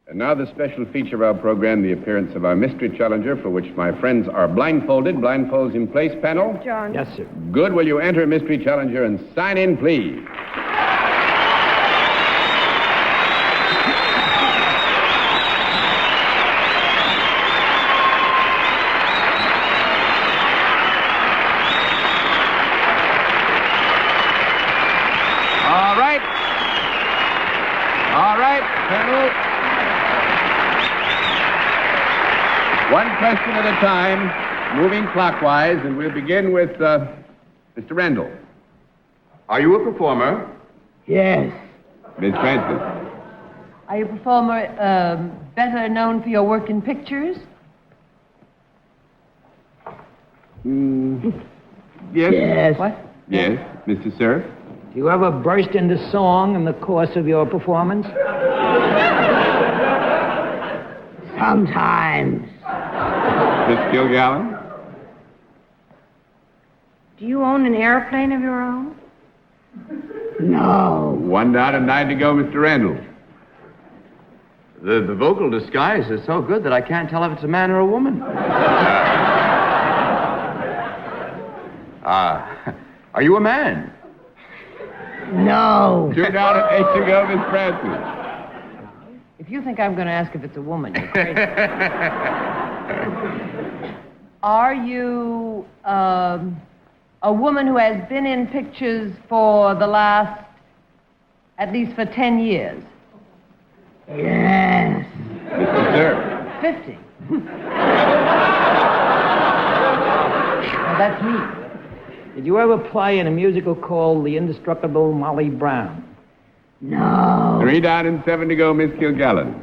And now the special feature of our program, the appearance of our mystery challenger, for which my friends are blindfolded. Blindfolds in place, panel? John. Yes, sir. Good. Will you enter mystery challenger and sign in, please? All right, panel. One question at a time, moving clockwise, and we'll begin with Mr. Randall. Are you a performer? Yes. Miss Francis. Are you a performer better known for your work in pictures? Yes. Yes. What? Yes. Mr. Cerf? Do you ever burst into song in the course of your performance? Sometimes. Miss Kilgallen? Do you own an airplane of your own? No. 1 down and 9 to go, Mr. Randall. The vocal disguise is so good that I can't tell if it's a man or a woman. Are you a man? No. 2 down and 8 to go, Miss Francis. If you think I'm going to ask if it's a woman, you're crazy. Are you a woman who has been in pictures for the last, at least for 10 years? Yes. Mr. Cerf? 50. Well, that's me. Did you ever play in a musical called The Indestructible Molly Brown? No. 3 down and 7 to go, Miss Kilgallen.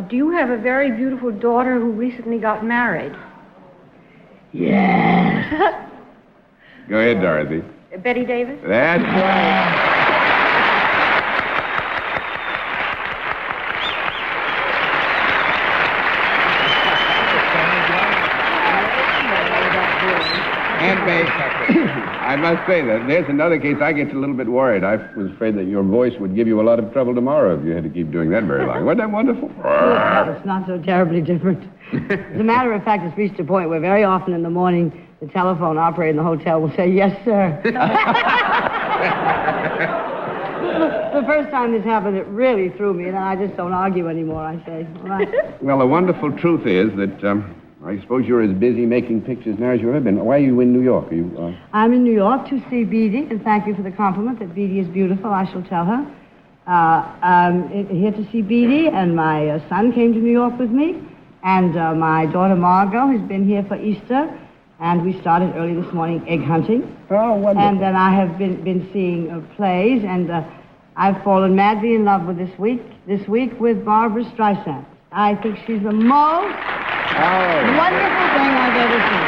Do you have a very beautiful daughter who recently got married? Yes. Go ahead, Dorothy. Bette Davis? That's right. I must say that there's another case I get a little bit worried. I was afraid that your voice would give you a lot of trouble tomorrow if you had to keep doing that very long. Wasn't that wonderful? It's not so terribly different. As a matter of fact, it's reached a point where very often in the morning, the telephone operator in the hotel will say, "Yes, sir." The first time this happened, it really threw me, and I just don't argue anymore, I say. All right. Well, the wonderful truth is that I suppose you're as busy making pictures now as you've ever been. Why are you in New York? Are you? I'm in New York to see Bede, and thank you for the compliment that Bede is beautiful. I shall tell her. I'm here to see Bede, and my son came to New York with me, and my daughter Margot has been here for Easter, and we started early this morning egg hunting. Oh, wonderful. And then I have been seeing plays, and I've fallen madly in love with this week with Barbara Streisand. I think she's the most wonderful thing I've ever seen.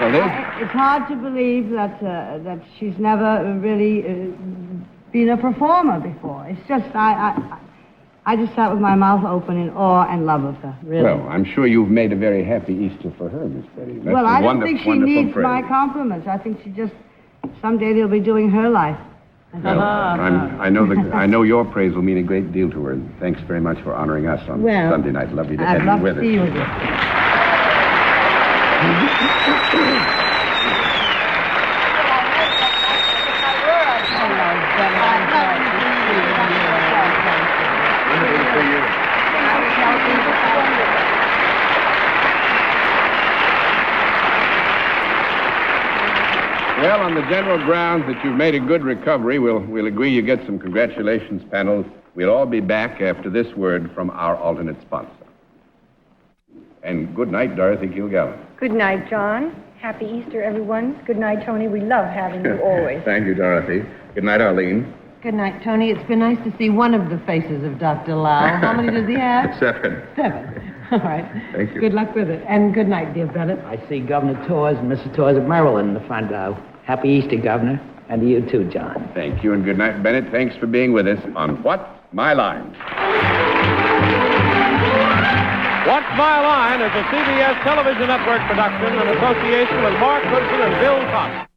Well, It's hard to believe that she's never really been a performer before. It's just, I just sat with my mouth open in awe and love of her, really. well, I'm sure you've made a very happy Easter for her, Miss Betty. That's Well, a I don't think she wonderful needs phrase. my compliments. I think she just, someday they'll be doing her life. Well, I know your praise will mean a great deal to her, and thanks very much for honoring us on Well, Sunday night. Lovely to I'd have love you with to us. see you again. Well, on the general grounds that you've made a good recovery, we'll agree you get some congratulations, panel. We'll all be back after this word from our alternate sponsor. And good night, Dorothy Kilgallen. Good night, John. Happy Easter, everyone. Good night, Tony. We love having you always. Thank you, Dorothy. Good night, Arlene. Good night, Tony. It's been nice to see one of the faces of Dr. Lau. How many does he have? 7. 7. All right. Thank you. Good luck with it. And good night, dear Bennett. I see Governor Torres and Mrs. Torres of Maryland in the front row. Happy Easter, Governor. And to you too, John. Thank you, and good night, Bennett. Thanks for being with us on What's My Line? What's My Line is a CBS television network production in association with Mark Goodson and Bill Cox.